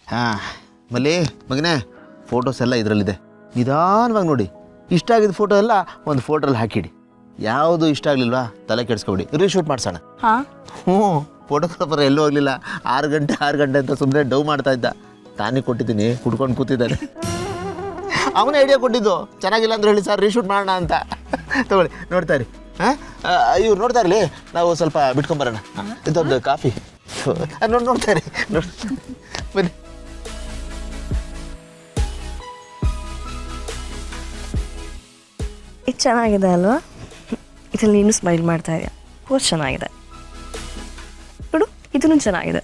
ಹಾಂ ಮಲ್ಲಿ ಮಗನೇ ಫೋಟೋಸ್ ಎಲ್ಲ ಇದರಲ್ಲಿದೆ, ನಿಧಾನವಾಗಿ ನೋಡಿ. ಇಷ್ಟ ಆಗಿದ್ದ ಫೋಟೋ ಎಲ್ಲ ಒಂದು ಫೋಟೋಲ್ಲಿ ಹಾಕಿಡಿ. ಯಾವುದು ಇಷ್ಟ ಆಗಲಿಲ್ವಾ ತಲೆ ಕೆಡಿಸ್ಕೊಬಿಡಿ, ರೀಶೂಟ್ ಮಾಡಿಸೋಣ. ಹಾಂ ಹ್ಞೂ, ಫೋಟೋಗ್ರಾಫರ್ ಎಲ್ಲೂ ಹೋಗಲಿಲ್ಲ. 6 ಗಂಟೆ ಅಂತ ಸುಮ್ಮನೆ ಡವ್ ಮಾಡ್ತಾ ಇದ್ದ. ತಾನೇ ಕೊಟ್ಟಿದ್ದೀನಿ, ಕುಡ್ಕೊಂಡು ಕೂತಿದ್ದಾನೆ. ಅವನೇ ಐಡಿಯಾ ಕೊಟ್ಟಿದ್ದು, ಚೆನ್ನಾಗಿಲ್ಲ ಅಂದ್ರೆ ಹೇಳಿ ಸರ್ ರೀಶೂಟ್ ಮಾಡೋಣ ಅಂತ. ತಗೊಳ್ಳಿ ನೋಡ್ತಾ ಇರಿ. ಹಾಂ ಇವ್ರು ನೋಡ್ತಾ ಇರಲಿ, ನಾವು ಸ್ವಲ್ಪ ಬಿಟ್ಕೊಂಬರೋಣ. ಇದೊಂದು ಕಾಫಿ ನೋಡ್ತಾ ಇರಿ. ಬನ್ನಿ. ಇದು ಚೆನ್ನಾಗಿದೆ ಅಲ್ವಾ? ಇದರಲ್ಲಿ ನೀನು ಸ್ಮೈಲ್ ಮಾಡ್ತಾ ಇದೆಯಾ, ಪೋಸ್ಟ್ ಚೆನ್ನಾಗಿದೆ ನೋಡು. ಇದೂ ಚೆನ್ನಾಗಿದೆ.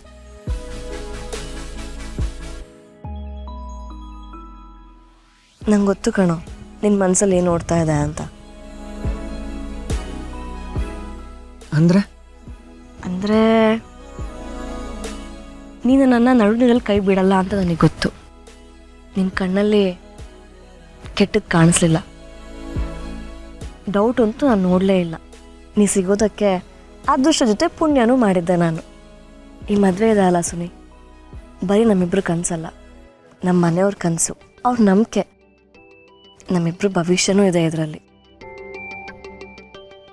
ನಂಗೆ ಗೊತ್ತು ಕಣೋ ನಿನ್ನ ಮನಸ್ಸಲ್ಲಿ ಏನು ನೋಡ್ತಾ ಇದೆ ಅಂತ. ಅಂದರೆ ನೀನು ನನ್ನ ನಡುವಿನಲ್ಲಿ ಕೈ ಬಿಡಲ್ಲ ಅಂತ ನನಗೆ ಗೊತ್ತು. ನಿನ್ನ ಕಣ್ಣಲ್ಲಿ ಕೆಟ್ಟದ್ದು ಕಾಣಿಸ್ಲಿಲ್ಲ, ಡೌಟ್ ಅಂತೂ ನಾನು ನೋಡಲೇ ಇಲ್ಲ. ನೀ ಸಿಗೋದಕ್ಕೆ ಅದೃಷ್ಟ ಜೊತೆ ಪುಣ್ಯನೂ ಮಾಡಿದ್ದೆ ನಾನು. ಈ ಮದುವೆ ಇದೆ ಅಲ್ಲ ಸುನಿ, ಬರೀ ನಮ್ಮಿಬ್ರು ಕನಸಲ್ಲ, ನಮ್ಮ ಮನೆಯವ್ರ ಕನಸು, ಅವ್ರ ನಂಬಿಕೆ, ನಮ್ಮಿಬ್ರು ಭವಿಷ್ಯನೂ ಇದೆ ಇದರಲ್ಲಿ.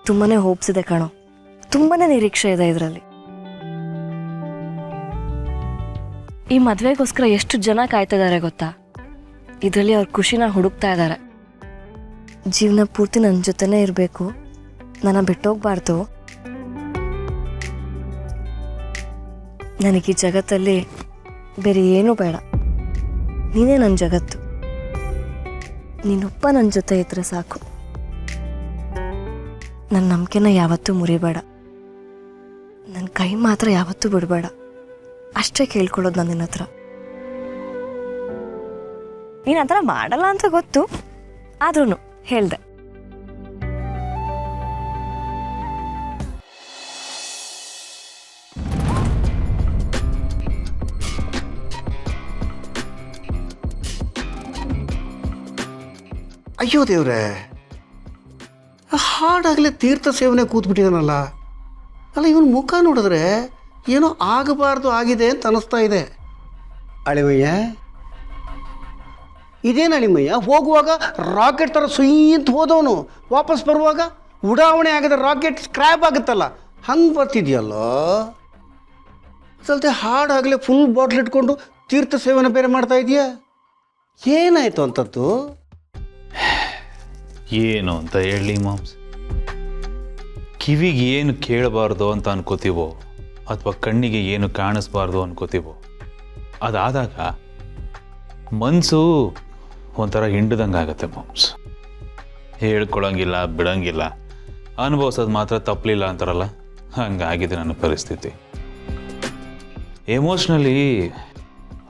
ತುಂಬಾ ಹೋಪ್ಸ್ ಇದೆ ಕಣೋ, ತುಂಬಾ ನಿರೀಕ್ಷೆ ಇದೆ ಇದರಲ್ಲಿ. ಈ ಮದುವೆಗೋಸ್ಕರ ಎಷ್ಟು ಜನ ಕಾಯ್ತಾ ಇದ್ದಾರೆ ಗೊತ್ತಾ? ಇದರಲ್ಲಿ ಅವ್ರ ಖುಷಿನ ಹುಡುಕ್ತಾ ಇದ್ದಾರೆ. ಜೀವನ ಪೂರ್ತಿ ನನ್ನ ಜೊತೆನೇ ಇರಬೇಕು, ನನ್ನ ಬಿಟ್ಟೋಗ್ಬಾರ್ದು, ನನಗೆ ಈ ಜಗತ್ತಲ್ಲಿ ಬೇರೆ ಏನೂ ಬೇಡ, ನೀನೇ ನನ್ನ ಜಗತ್ತು, ನೀನೊಬ್ಬ ನನ್ನ ಜೊತೆ ಇದ್ರೆ ಸಾಕು. ನನ್ನ ನಂಬಿಕೆನ ಯಾವತ್ತೂ ಮುರಿಬೇಡ, ನನ್ನ ಕೈ ಮಾತ್ರ ಯಾವತ್ತೂ ಬಿಡಬೇಡ, ಅಷ್ಟೇ ಕೇಳ್ಕೊಳ್ಳೋದು ನಾನು ನಿನ್ನ ಹತ್ರ. ನೀನು ಆ ಥರ ಮಾಡಲ್ಲ ಅಂತ ಗೊತ್ತು, ಆದ್ರೂ ಹೇಳ್ದೆ. ಅಯ್ಯೋ ದೇವ್ರೆ, ಹಾಡಾಗಲೇ ತೀರ್ಥ ಸೇವನೆ ಕೂತ್ಬಿಟ್ಟಿದಾನಲ್ಲ. ಅಲ್ಲ, ಇವನು ಮುಖ ನೋಡಿದ್ರೆ ಏನೋ ಆಗಬಾರ್ದು ಆಗಿದೆ ಅಂತ ಅನ್ನಿಸ್ತಾ ಇದೆ. ಅಳಿಮಯ್ಯ, ಇದೇನು ಅಳಿಮಯ್ಯ? ಹೋಗುವಾಗ ರಾಕೆಟ್ ಥರ ಸುಯ್ಯಂತ ಹೋದವನು ವಾಪಸ್ ಬರುವಾಗ ಉಡಾವಣೆ ಆಗದ ರಾಕೆಟ್ ಸ್ಕ್ರ್ಯಾಪ್ ಆಗುತ್ತಲ್ಲ, ಹಂಗೆ ಬರ್ತಿದ್ಯಲ್ಲೋ. ಅದಲ್ಲದೆ ಹಾಡಾಗಲೇ ಫುಲ್ ಬಾಟ್ಲ್ ಇಟ್ಕೊಂಡು ತೀರ್ಥ ಸೇವನೆ ಬೇರೆ ಮಾಡ್ತಾ ಇದೆಯಾ? ಏನಾಯಿತು ಅಂತದ್ದು? ಏನು ಅಂತ ಹೇಳಿ ಮಾಮ್ಸ್, ಕಿವಿಗೆ ಏನು ಕೇಳಬಾರ್ದು ಅಂತ ಅನ್ಕೋತೀವೋ ಅಥವಾ ಕಣ್ಣಿಗೆ ಏನು ಕಾಣಿಸ್ಬಾರ್ದು ಅನ್ಕೋತೀವೋ, ಅದಾದಾಗ ಮನಸ್ಸು ಒಂಥರ ಹಿಂಡ್ದಂಗೆ ಆಗುತ್ತೆ ಮಾಮ್ಸ್. ಹೇಳ್ಕೊಳಂಗಿಲ್ಲ, ಬಿಡಂಗಿಲ್ಲ, ಅನುಭವಿಸೋದು ಮಾತ್ರ ತಪ್ಪಲಿಲ್ಲ ಅಂತಾರಲ್ಲ, ಹಂಗಾಗಿದೆ ನನ್ನ ಪರಿಸ್ಥಿತಿ. ಎಮೋಷ್ನಲಿ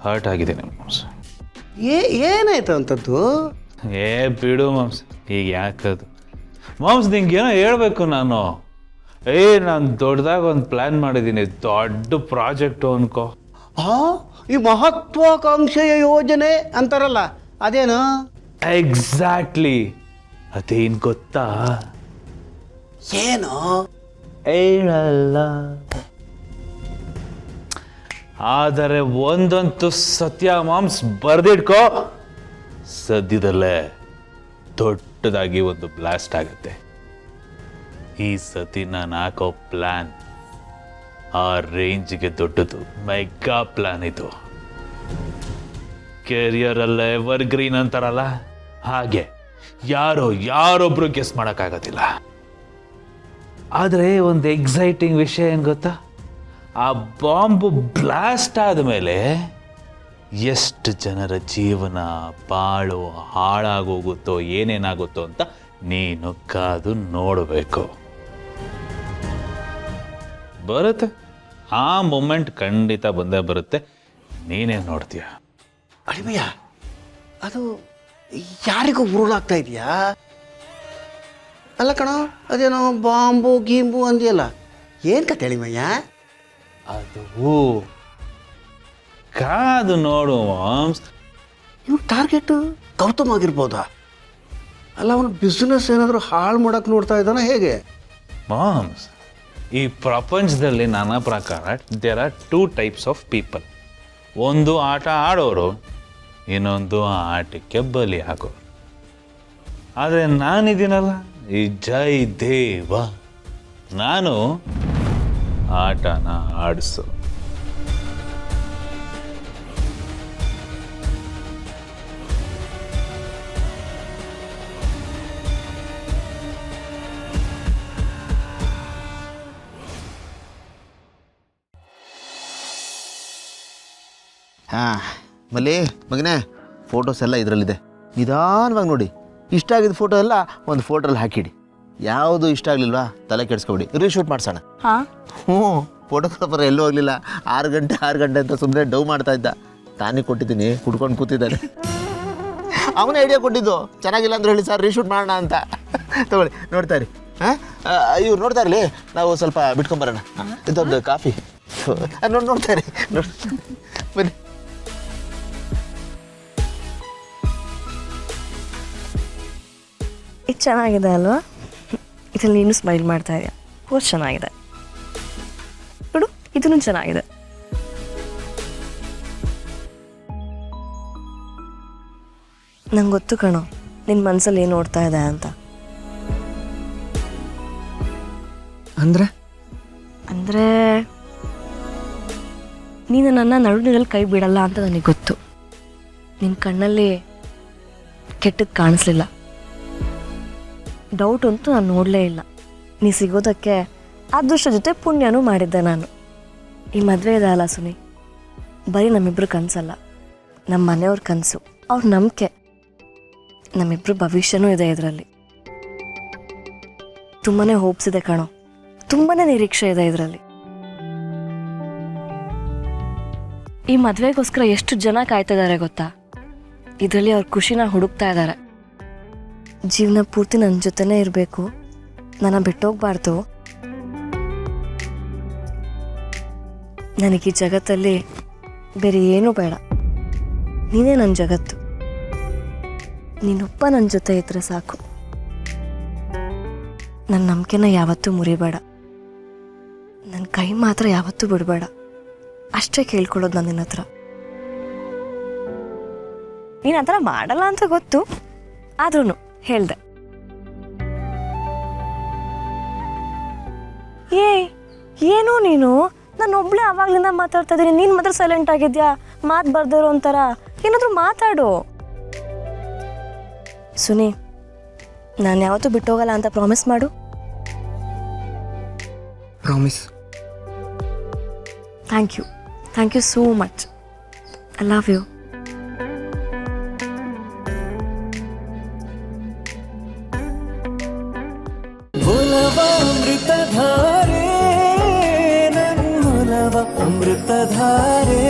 ಹರ್ಟ್ ಆಗಿದ್ದೇನೆ ಮಾಮ್ಸ್. ಏನಾಯ್ತು ಅಂತದ್ದು? ಬಿಡು ಮಾಮ್ಸ್, ಈಗ ಯಾಕದು ಮಾಮ್ಸ್, ನಿಂಗೇನೋ ಹೇಳ್ಬೇಕು ನಾನು. ನಾನು ದೊಡ್ಡದಾಗ ಒಂದು ಪ್ಲ್ಯಾನ್ ಮಾಡಿದ್ದೀನಿ, ದೊಡ್ಡ ಪ್ರಾಜೆಕ್ಟು ಅನ್ಕೋ. ಈ ಮಹತ್ವಾಕಾಂಕ್ಷೆಯ ಯೋಜನೆ ಅಂತಾರಲ್ಲ, ಅದೇನು? ಎಕ್ಸಾಕ್ಟ್ಲಿ, ಅದೇನು ಗೊತ್ತಾ? ಏನು ಹೇಳಲ್ಲ, ಆದರೆ ಒಂದಂತೂ ಸತ್ಯ ಮಾಮ್ಸ್, ಬರ್ದಿಟ್ಕೋ, ಸದ್ಯದಲ್ಲೇ ದೊಡ್ಡದಾಗಿ ಒಂದು ಬ್ಲಾಸ್ಟ್ ಆಗುತ್ತೆ. ಈ ಸತಿ ನಾನು ಹಾಕೋ ಪ್ಲಾನ್ ಆ ರೇಂಜ್ಗೆ ದೊಡ್ಡದು, ಮೆಗಾ ಪ್ಲಾನ್ ಇದು. ಕೆರಿಯರಲ್ಲೇ ಎವರ್ ಗ್ರೀನ್ ಅಂತಾರಲ್ಲ, ಹಾಗೆ ಯಾರೊಬ್ರು ಗೆಸ್ ಮಾಡೋಕ್ಕಾಗೋದಿಲ್ಲ. ಆದರೆ ಒಂದು ಎಕ್ಸೈಟಿಂಗ್ ವಿಷಯ ಏನು ಗೊತ್ತಾ? ಆ ಬಾಂಬು ಬ್ಲಾಸ್ಟ್ ಆದಮೇಲೆ ಎಷ್ಟು ಜನರ ಜೀವನ ಬಾಳು ಹಾಳಾಗೋಗುತ್ತೋ, ಏನೇನಾಗುತ್ತೋ ಅಂತ ನೀನು ಕಾದು ನೋಡಬೇಕು. ಬರುತ್ತೆ, ಆ ಮೂಮೆಂಟ್ ಖಂಡಿತ ಬಂದೇ ಬರುತ್ತೆ, ನೀನೇ ನೋಡ್ತೀಯ. ಅಳಿಮಯ್ಯ, ಅದು ಯಾರಿಗೂ ಉರುಳಾಗ್ತಾ ಇದೆಯಾ? ಅಲ್ಲ ಕಣ, ಅದೇನೋ ಬಾಂಬು ಗೀಂಬು ಅಂದಿಯಲ್ಲ, ಏನು ಕತೆ ಅಳಿಮಯ್ಯ? ಅದು ಕಾದು ನೋಡು ಮಾಮ್ಸ್. ಇವ್ನು ಟಾರ್ಗೆಟು ಗೌತಮ್ ಆಗಿರ್ಬೋದಾ? ಅಲ್ಲ, ಅವನು ಬಿಸ್ನೆಸ್ ಏನಾದರೂ ಹಾಳು ಮಾಡೋಕೆ ನೋಡ್ತಾ ಇದ್ದಾನ ಹೇಗೆ? ಮಾಮ್ಸ್, ಈ ಪ್ರಪಂಚದಲ್ಲಿ ನನ್ನ ಪ್ರಕಾರ there are 2 types of people. ಒಂದು ಆಟ ಆಡೋರು, ಇನ್ನೊಂದು ಆ ಆಟಕ್ಕೆ ಬಲಿ ಹಾಕೋರು. ಆದರೆ ನಾನಿದ್ದೀನಲ್ಲ, ಈ ಜೈ ದೇವ, ನಾನು ಆಟನ ಆಡಿಸು. ಹಾಂ ಮಲ್ಲಿ ಮಗನೇ, ಫೋಟೋಸ್ ಎಲ್ಲ ಇದರಲ್ಲಿದೆ. ನಿಧಾನವಾಗಿ ನೋಡಿ, ಇಷ್ಟ ಆಗಿದ್ದ ಫೋಟೋ ಎಲ್ಲ ಒಂದು ಫೋಟೋಲ್ಲಿ ಹಾಕಿಡಿ. ಯಾವುದು ಇಷ್ಟ ಆಗಲಿಲ್ವಾ ತಲೆ ಕೆಡಿಸ್ಕೊಬಿಡಿ, ರೀಶೂಟ್ ಮಾಡಿಸೋಣ. ಹಾಂ ಹ್ಞೂ, ಫೋಟೋಗ್ರಾಫರ್ ಎಲ್ಲೂ ಹೋಗಲಿಲ್ಲ. 6 ಗಂಟೆ ಅಂತ ಸುಮ್ಮನೆ ಡವ್ ಮಾಡ್ತಾ ಇದ್ದ. ತಾನೇ ಕೊಟ್ಟಿದ್ದೀನಿ, ಕುಡ್ಕೊಂಡು ಕೂತಿದ್ದಾನೆ. ಅವನೇ ಐಡಿಯಾ ಕೊಟ್ಟಿದ್ದು, ಚೆನ್ನಾಗಿಲ್ಲ ಅಂದ್ರೆ ಹೇಳಿ ಸರ್, ರೀಶೂಟ್ ಮಾಡೋಣ ಅಂತ. ತಗೊಳ್ಳಿ, ನೋಡ್ತಾ ಇರಿ. ಹಾಂ, ಇವ್ರು ನೋಡ್ತಾ ಇರಲಿ, ನಾವು ಸ್ವಲ್ಪ ಬಿಟ್ಕೊಂಬರೋಣ. ಇದೊಂದು ಕಾಫಿ ನೋಡ್ತಾ ಇರಿ. ಬನ್ನಿ. ಇದು ಚೆನ್ನಾಗಿದೆ ಅಲ್ವಾ? ಇದರಲ್ಲಿ ನೀನು ಸ್ಮೈಲ್ ಮಾಡ್ತಾ ಇದೆಯಾ, ಪೋಸ್ಟ್ ಚೆನ್ನಾಗಿದೆ ನೋಡು, ಇದೂ ಚೆನ್ನಾಗಿದೆ. ನಂಗೆ ಗೊತ್ತು ಕಣೋ ನಿನ್ನ ಮನಸ್ಸಲ್ಲಿ ಏನು ನೋಡ್ತಾ ಇದೆ ಅಂತ. ಅಂದರೆ ಅಂದರೆ ನೀನು ನನ್ನ ನಡುವಿನಲ್ಲಿ ಕೈ ಬಿಡಲ್ಲ ಅಂತ ನನಗೆ ಗೊತ್ತು. ನಿನ್ನ ಕಣ್ಣಲ್ಲಿ ಕೆಟ್ಟದ್ದು ಕಾಣಿಸ್ಲಿಲ್ಲ. ಡೌಟ್ ಅಂತೂ ನಾನು ನೋಡಲೇ ಇಲ್ಲ. ನೀ ಸಿಗೋದಕ್ಕೆ ಅದೃಷ್ಟ ಜೊತೆ ಪುಣ್ಯನೂ ಮಾಡಿದ್ದೆ ನಾನು. ಈ ಮದುವೆ ಇದೆ ಅಲ್ಲ ಸುನಿ, ಬರೀ ನಮ್ಮಿಬ್ರು ಕನಸಲ್ಲ, ನಮ್ಮ ಮನೆಯವ್ರ ಕನಸು, ಅವ್ರ ನಂಬಿಕೆ, ನಮ್ಮಿಬ್ರು ಭವಿಷ್ಯನೂ ಇದೆ ಇದರಲ್ಲಿ. ತುಂಬಾ ಹೋಪ್ಸ್ ಇದೆ ಕಣೋ, ತುಂಬಾ ನಿರೀಕ್ಷೆ ಇದೆ ಇದರಲ್ಲಿ. ಈ ಮದುವೆಗೋಸ್ಕರ ಎಷ್ಟು ಜನ ಕಾಯ್ತಾ ಇದ್ದಾರೆ ಗೊತ್ತಾ? ಇದರಲ್ಲಿ ಅವ್ರ ಖುಷಿನ ಹುಡುಕ್ತಾ ಇದ್ದಾರೆ. ಜೀವನ ಪೂರ್ತಿ ನನ್ನ ಜೊತೆನೇ ಇರಬೇಕು, ನನ್ನ ಬಿಟ್ಟೋಗ್ಬಾರ್ದು. ನನಗೆ ಈ ಜಗತ್ತಲ್ಲಿ ಬೇರೆ ಏನೂ ಬೇಡ, ನೀನೇ ನನ್ನ ಜಗತ್ತು. ನೀನೊಬ್ಬ ನನ್ನ ಜೊತೆ ಇದ್ರೆ ಸಾಕು. ನನ್ನ ನಂಬಿಕೆನ ಯಾವತ್ತೂ ಮುರಿಬೇಡ, ನನ್ನ ಕೈ ಮಾತ್ರ ಯಾವತ್ತೂ ಬಿಡಬೇಡ. ಅಷ್ಟೇ ಕೇಳ್ಕೊಳ್ಳೋದು ನಾನು ನಿನ್ನ ಹತ್ರ. ನೀನು ಆ ಥರ ಮಾಡಲ್ಲ ಅಂತ ಗೊತ್ತು, ಆದ್ರೂ ಹೇಳ್ದೆ. ಏನೋ ನೀನು, ನಾನು ಒಬ್ಳೆ ಆವಾಗ್ಲಿಂದ ಮಾತಾಡ್ತಾ ಇದ್ದೀನಿ, ನೀನು ಮಾತ್ರ ಸೈಲೆಂಟ್ ಆಗಿದ್ಯಾ, ಮಾತು ಬರ್ದಿರೋ ಒಂಥರ. ಏನಾದರೂ ಮಾತಾಡು ಸುನಿ. ನಾನು ಯಾವತ್ತೂ ಬಿಟ್ಟೋಗಲ್ಲ ಅಂತ ಪ್ರಾಮಿಸ್ ಮಾಡು. Promise. Thank you so much. I love you. Amruthadhaare, ನನ್ನ ಅಮೃತಧಾರೆ.